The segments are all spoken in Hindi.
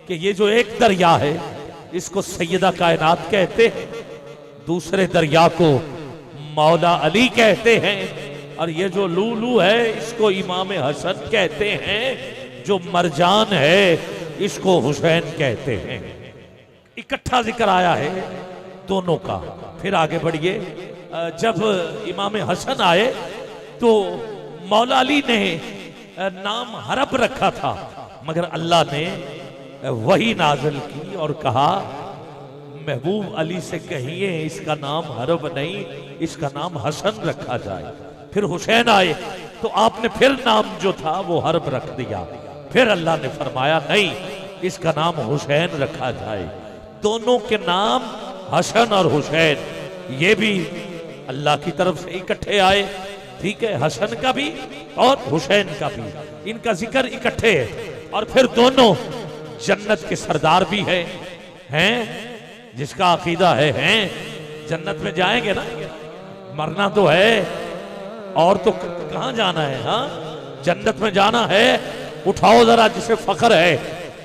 कि ये जो एक दरिया है इसको सैयदा कायनात कहते हैं, दूसरे दरिया को मौला अली कहते हैं, और ये जो लूलू है इसको इमाम हसन कहते हैं, जो मरजान है इसको हुसैन कहते हैं। इकट्ठा जिक्र आया है दोनों का। फिर आगे बढ़िए, जब इमाम हसन आए तो मौला अली ने नाम हरब रखा था, मगर अल्लाह ने वही नाजिल की और कहा महबूब अली से कहिए इसका नाम हरब नहीं, इसका नाम हसन रखा जाए। फिर हुसैन आए तो आपने फिर नाम जो था वो हरब रख दिया। फिर अल्लाह ने फरमाया नहीं, इसका नाम हुसैन रखा जाए। दोनों के नाम हसन और हुसैन ये भी अल्लाह की तरफ से इकट्ठे आए, ठीक है, हसन का भी और हुसैन का भी, इनका जिक्र इकट्ठे है। और फिर दोनों जन्नत के सरदार भी हैं, जिसका अकीदा है जन्नत में जाएंगे ना, मरना तो है और तो कहां जाना है, हाँ जन्नत में जाना है। उठाओ जरा जिसे फख्र है,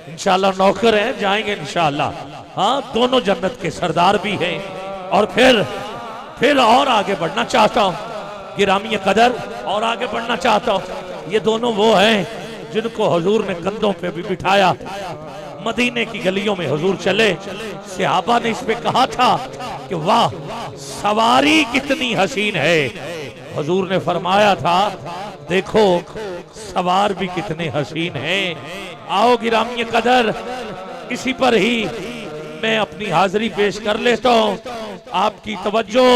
इंशाल्लाह नौकर है, जाएंगे इंशाल्लाह। हाँ, दोनों जन्नत के सरदार भी हैं। और फिर और आगे बढ़ना चाहता हूं, गिरामी कदर और आगे बढ़ना चाहता हूं। ये दोनों वो हैं जिनको हुजूर ने कंधों पे भी बिठाया, मदीने की गलियों में हुजूर चले, सहाबा ने इस पे कहा था कि वाह सवारी कितनी हसीन है। हुजूर ने फरमाया था देखो सवार भी कितने हसीन हैं। आओ गिरामी कदर, इसी पर ही मैं अपनी हाजिरी पेश कर लेता हूँ। आपकी तवज्जो,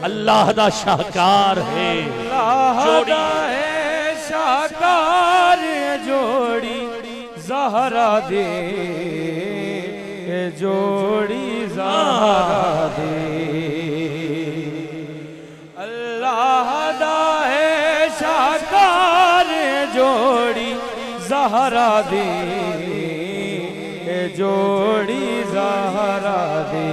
अल्लाह दा शाहकार है, जोड़ी है शाहकार जोड़ी ज़हरा दे, जोड़ी ज़हरा दे। अल्लाह दा है शाहकार जोड़ी ज़हरा दे, जोड़ी ज़हरा दे,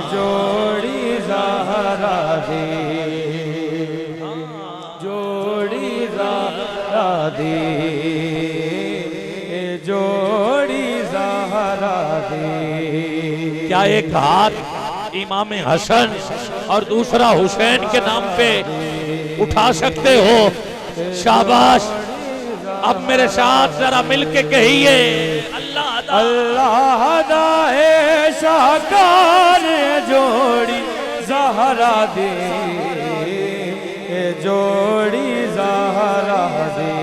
जोड़ी ज़हरा दे, जोड़ी ज़हरा दे, जोड़ी ज़हरा दे। क्या एक हाथ इमाम हसन और दूसरा हुसैन के नाम पे उठा सकते हो? शाबाश। अब मेरे साथ जरा मिलके कहिए अल्लाह दा है शाहकार जोड़ी ज़हरा दे, जोड़ी ज़हरा दे,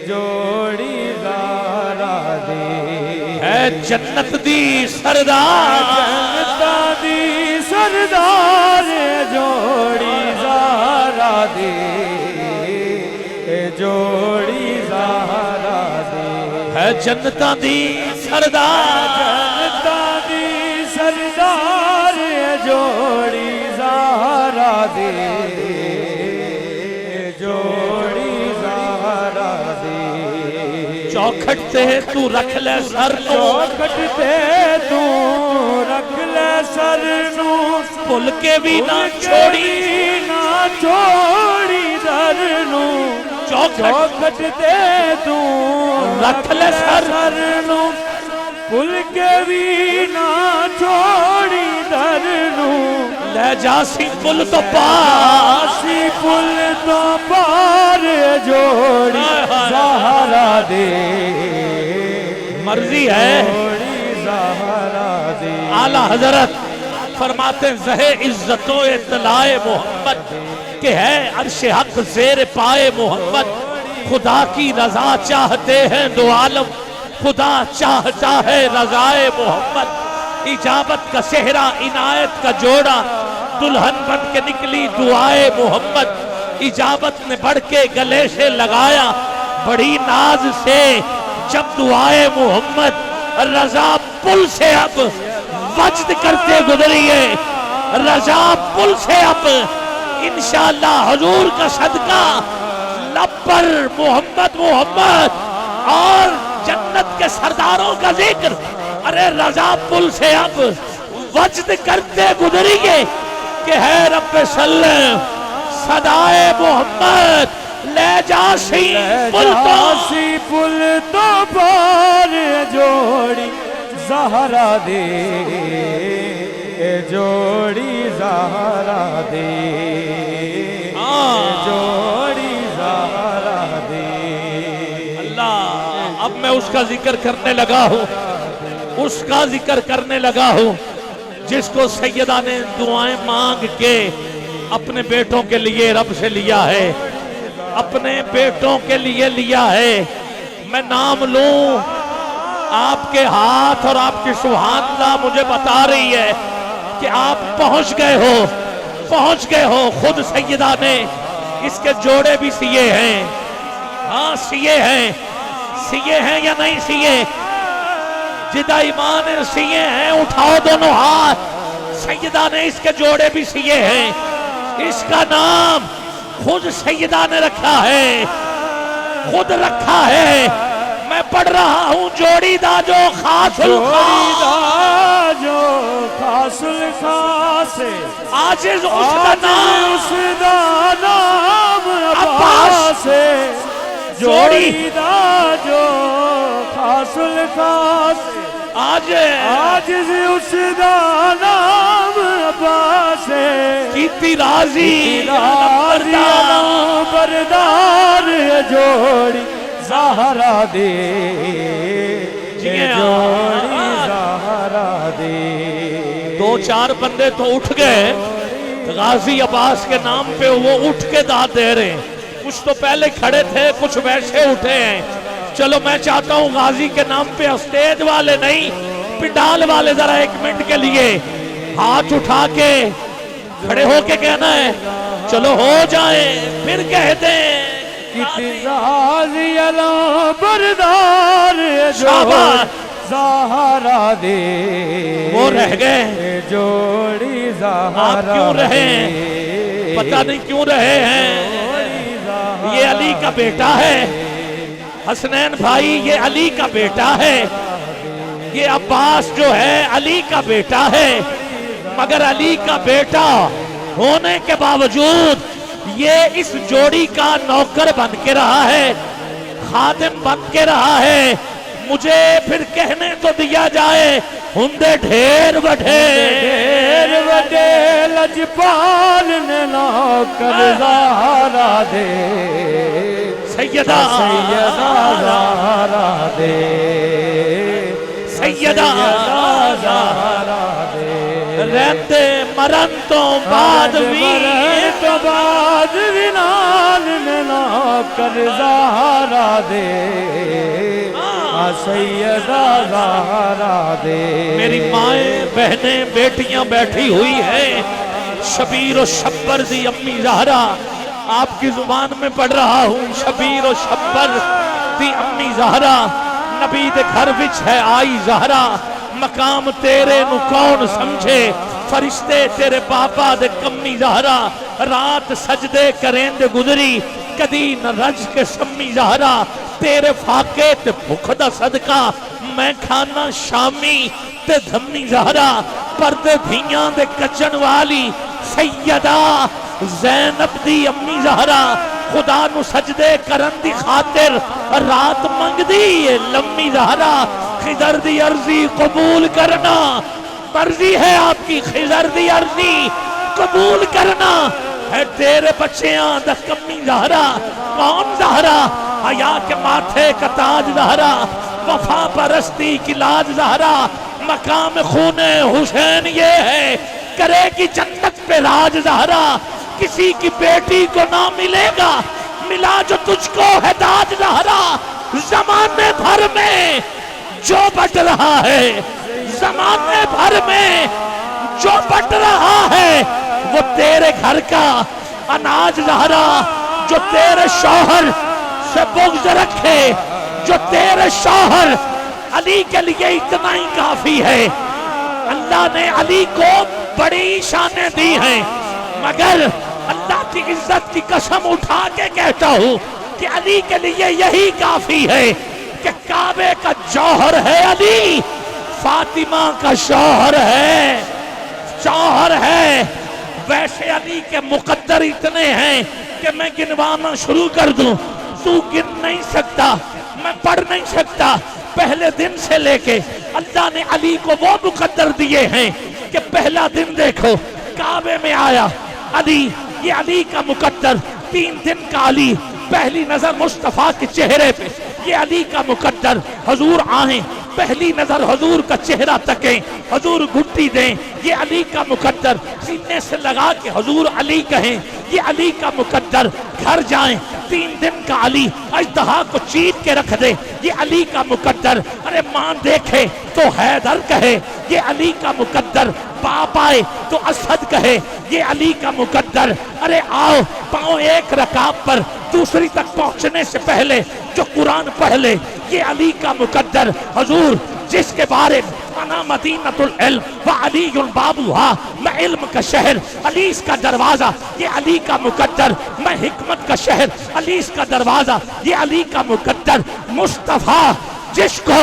जोड़ी ज़हरा दे। है जन्नत दी सरदार, जन्नत दी सरदार जोड़ी ज़हरा दे, जोड़ी ज़हरा दे। है जन्नतां दी सरदार, जन्नतां दी सरदार जोड़ी ज़हरा दे, जोड़ी ज़हरा दे। चौखट से तू रख ले सर, चौखट से तू रख ले सर नू, भुल के भी ना छोड़ी, ना छोड़ी दर नू। चौखट दे तू रख ले सर नू, भुल के भी ना छोड़ी दर नू। ले जासी पुल तो पार, पुल तो पार जोड़ी ज़हरा दे। मर्जी है ज़हरा दे। आला हजरत फरमाते ज़हे इज्जतो इत्तलाए मोहम्मद के है अर्श हक ज़ेर पाए मोहम्मद। खुदा की रजा चाहते हैं दो आलम, खुदा चाहता है रजाए मोहम्मद। इजाबत का सेहरा इनायत का जोड़ा, दुल्हन बन के निकली दुआए मोहम्मद। इजाबत ने बढ़ के गले से लगाया बड़ी नाज से जब दुआए मोहम्मद। रजा पुल से अब वज्द करते गुजरिए, रजा पुल से अब इंशाअल्लाह हुजूर का सदका लब पर मोहम्मद मोहम्मद और जन्नत के सरदारों का जिक्र। अरे रजा पुल से अब वज्द करते गुजरिए कि है रब्बे सल्लम सदाए मोहम्मद। ले जासी पुल ज़हरा दे, जोड़ी ज़हरा दे, जोड़ी ज़हरा दे। अल्लाह, अब मैं उसका जिक्र करने लगा हूँ, उसका जिक्र करने लगा हूँ जिसको सैयदा ने दुआएं मांग के अपने बेटों के लिए रब से लिया है, अपने बेटों के लिए लिया है। मैं नाम लूं, आपके हाथ और आपकी सुभानअल्लाह मुझे बता रही है कि आप पहुंच गए हो। खुद सैयदा ने इसके जोड़े भी सिए हैं। हाँ, सिए हैं या नहीं सिए? जिदा ईमान सिए हैं, उठाओ दोनों हाथ। सैयदा ने इसके जोड़े भी सिए हैं। इसका नाम खुद सैयदा ने रखा है, खुद रखा है। मैं पढ़ रहा हूँ, जोड़ी दा जो खासुल खास, आज उसका नाम अब्बास, जोड़ी दा जो खासुल खास, आज उसका नाम अब्बास, कीती राजी बरदार जोड़ी ज़हरा दे, जोड़ी ज़हरा दे। दो चार बंदे तो उठ गए गाजी अब्बास के नाम पे, वो उठ के दाद दे रहे हैं। कुछ तो पहले खड़े थे, कुछ वैसे उठे हैं। चलो, मैं चाहता हूँ गाजी के नाम पे स्टेज वाले नहीं, पिंडाल वाले जरा 1 मिनट के लिए हाथ उठा के खड़े होके कहना है, चलो हो जाए, फिर कह दें बरदार ज़हरा दे। वो रह गए जोड़ी ज़हरा। आप क्यों रहे? पता नहीं क्यों रहे हैं। ये अली का बेटा है, हसनैन भाई, ये अली का बेटा है। ये अब्बास जो है अली का बेटा है, मगर अली का बेटा होने के बावजूद ये इस जोड़ी का नौकर बन के रहा है, खादिम बन के रहा है। मुझे फिर कहने तो दिया जाए, हुंदे ढेर बड़े लजपाल ने नौकर ज़हरा दे, सैयदा ज़हरा दे, सैयदा ज़हरा दे। रहते मरन तो बाद नाल में नौकर ज़हरा दे, सैयदा ज़हरा दे। मेरी माएँ बहनें बेटियां बैठी हुई है, शबीर और शब्बर दी अम्मी ज़हरा, आपकी जुबान में पढ़ रहा हूँ, शबीर और शब्बर दी अम्मी ज़हरा। नबी दे घर विच है आई ज़हरा, मकाम तेरे नु कौन समझे, फरिश्ते तेरे पापा दे कम्मी ज़हरा। रात सजदे करेंदे गुजरी, कदी न रज के सम्मी ज़हरा। तेरे फाके ते भुख दा सदका, मैं खाना शामी ते धम्मी ज़हरा। पर्दे धियां दे कचन वाली सैयदा ज़ैनब दी अम्मी ज़हरा। खुदा नु सजदे करन दी खातिर रात मंगदी लम्मी ज़हरा। खिदर दी अर्जी कबूल करना, मर्जी है आपकी, खिदर दी अर्जी कबूल करना है। तेरे बच्चियां दा कम्मी ज़हरा। कौन ज़हरा? हया के माथे का ताज ज़हरा, वफा परस्ती की लाज ज़हरा। मकाम खूने हुसैन ये है, करेगी जन्नत पे राज ज़हरा। किसी की बेटी को ना मिलेगा, मिला जो तुझको है दाज ज़हरा। ज़माने भर में जो बट रहा है, ज़माने भर में जो बट रहा है, वो तेरे घर का अनाज ज़हरा। जो तेरे शौहर से बुग़्ज़ रखे, जो तेरे शौहर अली के लिए इतना ही काफी है। अल्लाह ने अली को बड़ी शानें दी हैं, मगर अल्लाह की इज्जत की कसम उठा के कहता हूँ कि अली के लिए यही काफी है कि काबे का जौहर है अली, फातिमा का शौहर है। वैसे अली के मुकद्दर इतने हैं कि मैं गिनवाना शुरू कर दूं, तू गिन नहीं सकता, मैं पढ़ नहीं सकता। पहले दिन से लेके अल्लाह ने अली को वो मुकद्दर दिए हैं कि पहला दिन देखो काबे में आया अली, ये अली का मुकद्दर। 3 दिन का अली, पहली नजर मुस्तफा के चेहरे पे, ये अली का मुकद्दर। हुजूर आए, पहली नजर हुजूर का चेहरा तकें, हुजूर घुट्टी दें, ये अली का मुकद्दर। सीने से लगा के हुजूर अली कहें, ये अली का मुकद्दर। घर जाएं, 3 दिन का अली, अजदहा को चीर के रख दे, ये अली का मुकद्दर। अरे मां देखे तो हैदर कहे, ये अली का मुकद्दर। बाप आए तो असद कहे, ये अली का मुकद्दर। अरे आओ, पाँव एक रकाब पर दूसरी तक पहुंचने से पहले जो कुरान पढ़ ले, ये अली का मुकद्दर। हुजूर जिसके बारे में अना मदीनतुल इल्म व अलीयुल बाबुहा, मैं इल्म का शहर, अली इसका दरवाजा, ये अली का मुकद्दर। मैं हिकमत का शहर, अली इसका दरवाजा, ये अली का मुकद्दर। मुस्तफा जिसको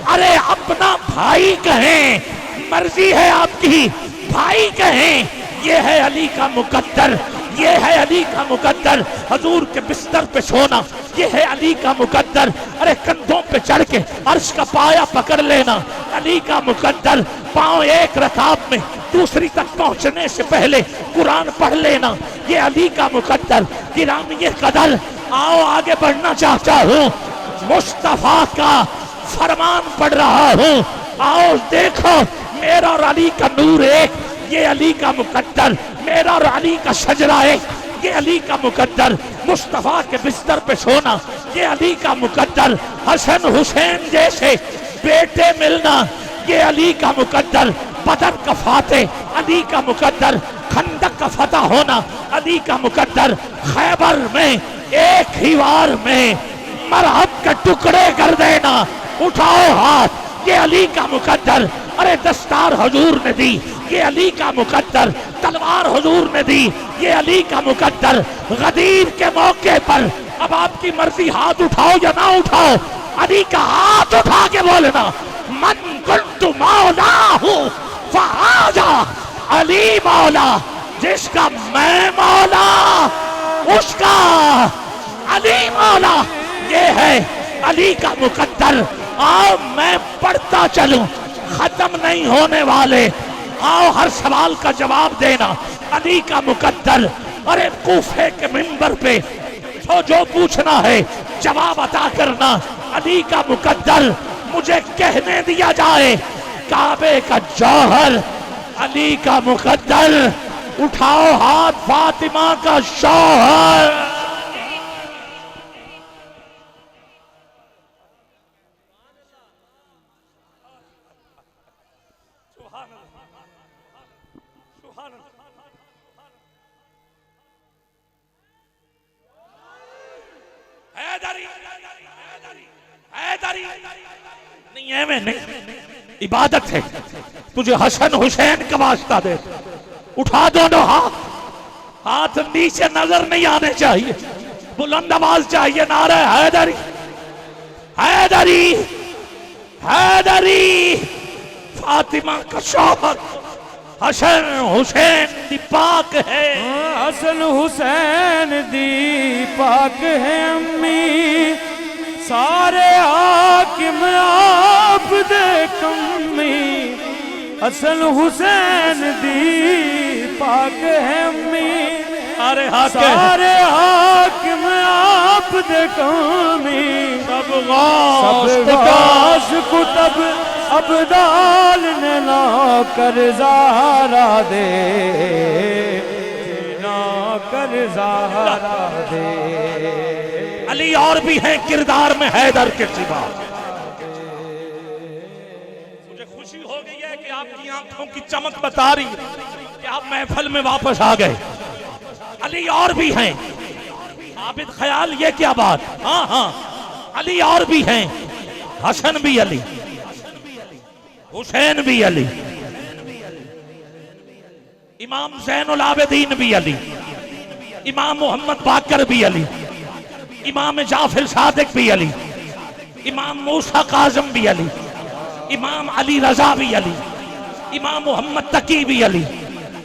अरे अपना भाई कहें, मर्जी है आपकी, भाई कहें, ये है अली का मुकद्दर, ये है अली का मुकद्दर। हुजूर के बिस्तर पे सोना, ये है अली का मुकद्दर। अरे कंधों पे चढ़ के अर्श का पाया पकड़ लेना, अली का मुकद्दर। पाँव एक रकाब में दूसरी तक पहुंचने से पहले कुरान पढ़ लेना, ये अली का मुकद्दर। गिरामी कदर, आओ आगे बढ़ना चाहता हूँ, मुस्तफा का फरमान पढ़ रहा हूँ। आओ देखो, मेरा और अली का नूर एक, ये अली का मुकद्दर। मेरा और अली का शजरा एक, ये अली का मुकद्दर। मुस्तफा के बिस्तर पे सोना, ये अली का मुकद्दर। हसन हुसैन जैसे बेटे मिलना, ये अली का मुकद्दर। बदर का फाते, अली का मुकद्दर। खंदक का फतह होना, अली का मुकद्दर। खैबर में एक ही वार में मरहब के टुकड़े कर देना, उठाओ हाथ, ये अली का मुकद्दर। अरे दस्तार हुजूर ने दी, ये अली का मुकद्दर। तलवार हुजूर ने दी, ये अली का मुकद्दर। गदीर के मौके पर अब आपकी मर्जी, हाथ उठाओ या ना उठाओ, अली का हाथ उठा के बोलना, मन कुंतु मौला हूँ फहाजा अली मौला। जिसका मैं मौला, उसका अली मौला। ये है अली का मुकद्दर। आओ मैं पढ़ता चलूं, खत्म नहीं होने वाले। आओ हर सवाल का जवाब देना, अली का मुकद्दर। अरे कूफे के मिंबर पे जो पूछना है जवाब अता करना, अली का मुकद्दर। मुझे कहने दिया जाए, काबे का जौहर, अली का मुकद्दर। उठाओ हाथ, फातिमा का शौहर। नहीं है, मैं नहीं, इबादत है। तुझे हसन हुसैन का वास्ता दे, उठा दोनों हाथ, हाथ नीचे नजर नहीं आने चाहिए, बुलंद आवाज चाहिए। नारा हैदरी, हैदरी, हैदरी। फातिमा का शौहर हसन हुसैन दी पाक है, हसन हुसैन दी पाक है अम्मी। सारे हाकिम आप दे कम्मी, हसन हुसैन दी पाक है अम्मी। सारे हाकिम आप दे कम्मी। सब गाश कुतब अबदाल ने ना कर ज़ाहरा दे, ना कर ज़ाहरा दे। अली और भी हैं किरदार में हैदर के सिवा। मुझे खुशी हो गई है कि आपकी आंखों की चमक बता रही है कि आप महफिल में वापस आ गए। अली और भी हैं, आबिद ख्याल, ये क्या बात। हाँ हाँ, अली और भी हैं, हसन भी अली, हुसैन भी अली, इमाम ज़ैनुल आबिदीन भी अली, इमाम मोहम्मद बाकर भी अली, इमाम जाफर सादिक भी अली, इमाम मूसा काज़म भी अली, इमाम अली रजा भी अली, इमाम मोहम्मद तकी भी अली,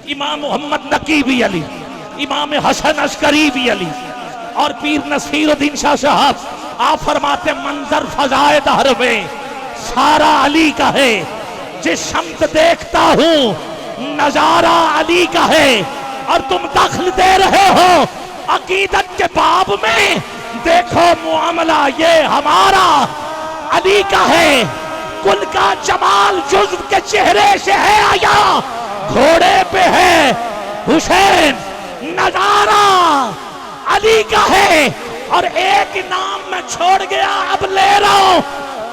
इमाम मोहम्मद नकी भी अली, इमाम हसन अस्करी भी अली, और पीर नसीरुद्दीन शाह साहब आप फरमाते मंजर फजाए दहर में सारा अली का है, जिस शम्त देखता हूं नजारा अली का है, और तुम दखल दे रहे हो अकीदत के बाब में। देखो मुआमला ये हमारा अली का है, कुल का जमाल जुज्व के चेहरे से है आया, घोड़े पे है हुसैन, नजारा अली का है। और एक नाम मैं छोड़ गया, अब ले रहा हूं।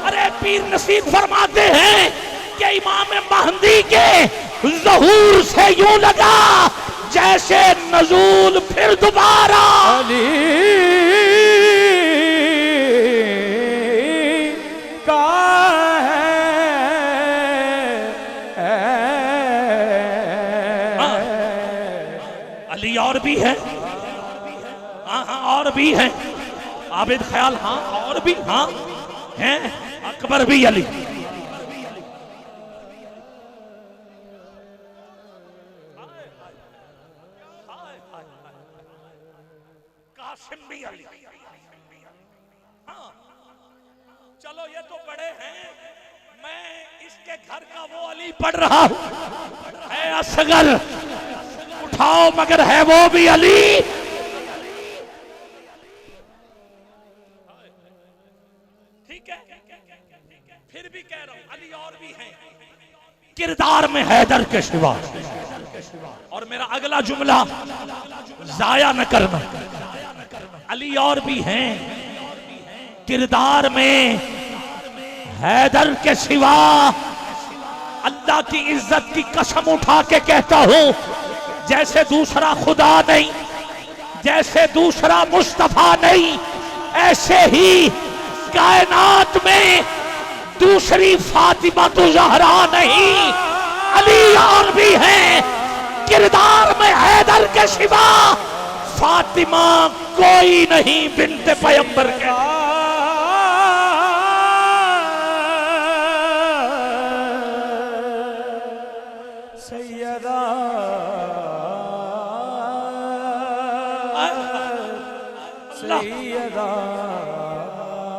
अरे पीर नसीब फरमाते हैं कि इमाम महदी के ज़हूर से यूं लगा जैसे नजूल फिर दोबारा। अली का है। अली और भी है, हाँ हाँ और भी है, आबिद ख्याल हाँ और भी हाँ हैं, अकबर भी अली। कासिम भी अली। हाँ चलो ये तो बड़े हैं, मैं इसके घर का वो अली पढ़ रहा हूं, है असगर उठाओ मगर है वो भी अली। ठीक है फिर भी कह रहा हूं अली और भी हैं किरदार में हैदर के सिवा। और मेरा अगला जुमला जाया न करना, अली और भी हैं किरदार में हैदर के सिवा। अल्लाह की इज्जत की कसम उठा के कहता हूं, जैसे दूसरा खुदा नहीं, जैसे दूसरा मुस्तफा नहीं, ऐसे ही कायनात में दूसरी फातिमा तो ज़हरा नहीं, अली और भी हैं किरदार में हैदर के सिवा। फातिमा कोई नहीं बिन्ते पैगंबर के। सैयदा सैयदा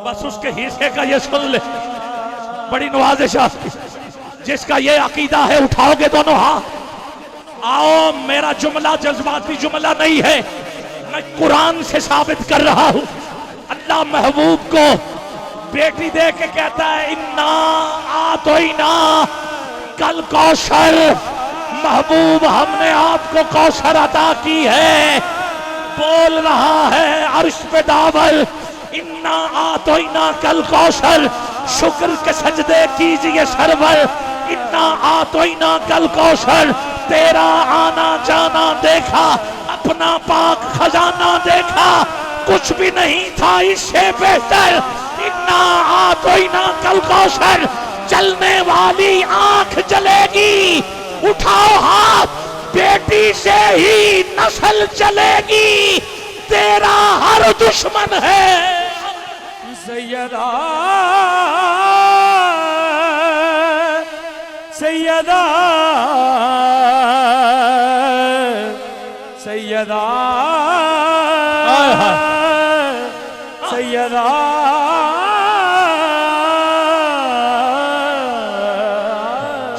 बस उसके हिस्से का ये सुन ले, बड़ी नवाज़िश आपकी। जिसका ये अकीदा है उठाओगे दोनों हाथ। आओ, मेरा जुमला जज्बाती जुमला नहीं है, मैं कुरान से साबित कर रहा हूं। अल्लाह महबूब को बेटी दे के कहता है इन्ना आतोइना कल कौशल। महबूब हमने आपको कौशल अता की है। बोल रहा है अर्श पे दावल इन्ना आतोइना कल कौशल। शुक्र के सजदे कीजिए सरवर। इन्ना आतोइना कल कौशल। तेरा आना जाना देखा, अपना पाक खजाना देखा, कुछ भी नहीं था इससे बेहतर। इन्ना आतोइना कल कौशल। चलने वाली आंख जलेगी, उठाओ हाथ, बेटी से ही नस्ल चलेगी। तेरा हर दुश्मन है सैयदा सैयदा सैयदा सैयदा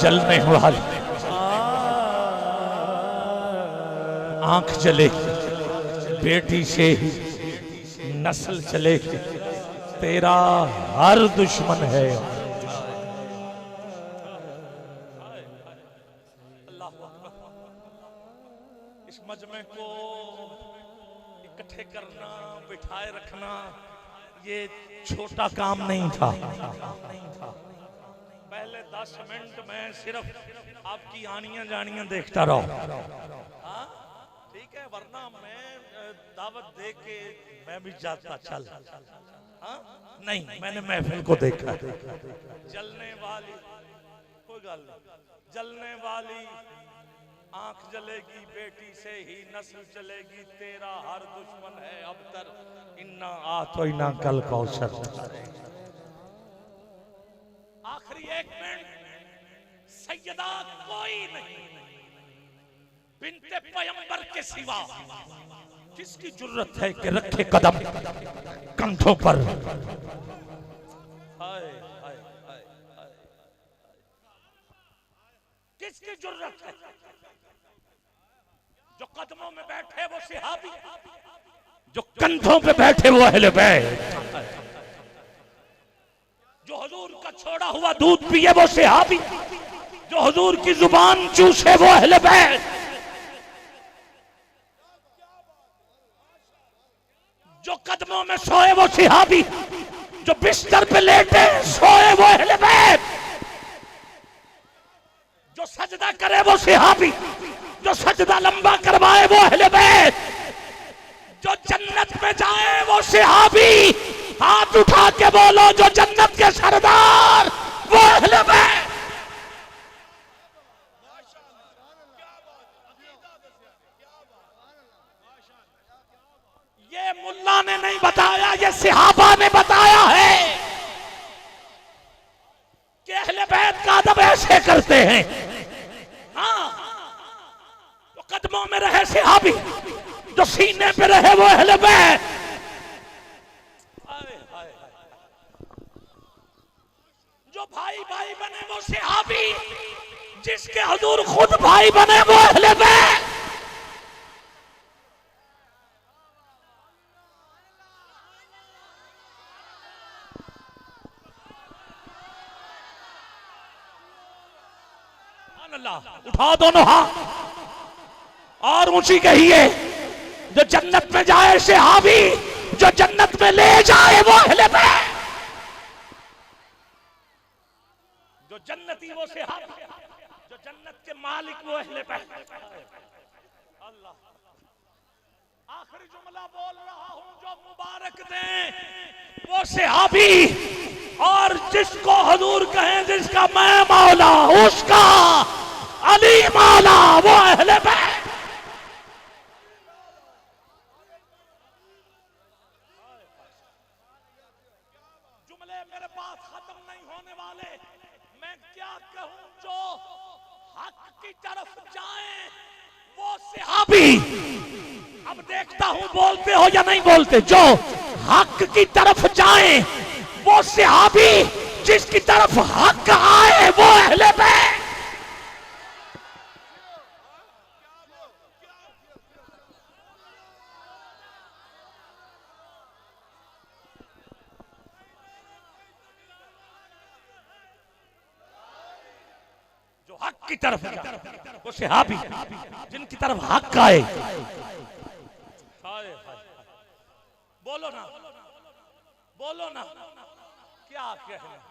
जलने वाली आंख जलेगी, बेटी से ही नस्ल चलेगी। तेरा हर दुश्मन है। इस मजमे को इकट्ठे करना, बिठाए रखना, ये छोटा काम नहीं था। पहले 10 मिनट में सिर्फ आपकी आनियां जानियां देखता रहो, ठीक है, वरना मैं दावत दे के मैं भी जाता चल। नहीं, मैंने महफिल को देखा। जलने वाली कोई गल नहीं, जलने वाली आंख जलेगी, बेटी से ही नस्ल चलेगी। तेरा हर दुश्मन है अबतर। इन्ना आतोइना कल कौशल। आखिरी 1 मिनट, सैयदा कोई नहीं बिन्ते पैगंबर के सिवा। किसकी जरूरत है कि रखे कदम कंधों पर। हाय हाय हाय। किसकी जरूरत है? जो कदमों में बैठे वो सहाबी, जो कंधों पे बैठे वो अहले बैत, जो हुजूर का छोड़ा हुआ दूध पिए वो सहाबी, जो हुजूर की जुबान चूसे वो अहले बैत, जो कदमों में सोए वो सहाबी, जो बिस्तर पे लेटे सोए वो अहले बैत, जो सजदा करे वो सहाबी, जो सजदा लंबा करवाए वो अहले बैत, जो जन्नत में जाए वो सहाबी। हाथ उठा के बोलो जो जन्नत के सरदार वो अहले बैत। ये मुल्ला ने नहीं बताया, ये सहाबा ने बताया है कि अहले बैत का अदब ऐसे करते हैं। हाँ, तो कदमों में रहे सहाबी, जो सीने पे रहे वो अहले बैत। जो भाई भाई बने वो सहाबी, जिसके हुजूर खुद भाई बने वो अहले बैत। उठा दोनों हाथ और ऊंची कहिए, जो जन्नत में जाए सहाबी, जो जन्नत में ले जाए वो अहले बैत। जो जन्नती वो सहाबी, जो जन्नत के मालिक वो अहले बैत। अल्लाह, आखिरी जुमला बोल रहा हूं, जो मुबारक दें वो सहाबी, और जिसको हुजूर कहें, जिसका मैं मौला उसका अली मौला वो अहले बैत। जुमले मेरे पास खत्म नहीं होने वाले, मैं क्या कहूं। जो हक की तरफ जाए वो सहाबी, अब देखता हूं बोलते हो या नहीं बोलते। जो हक की तरफ जाए वो सहाबी, जिसकी तरफ हक आए वो अहले बैत। जो हक की तरफ वो सहाबी, जिनकी तरफ हक आए। बोलो ना, बोलो ना, क्या कहना।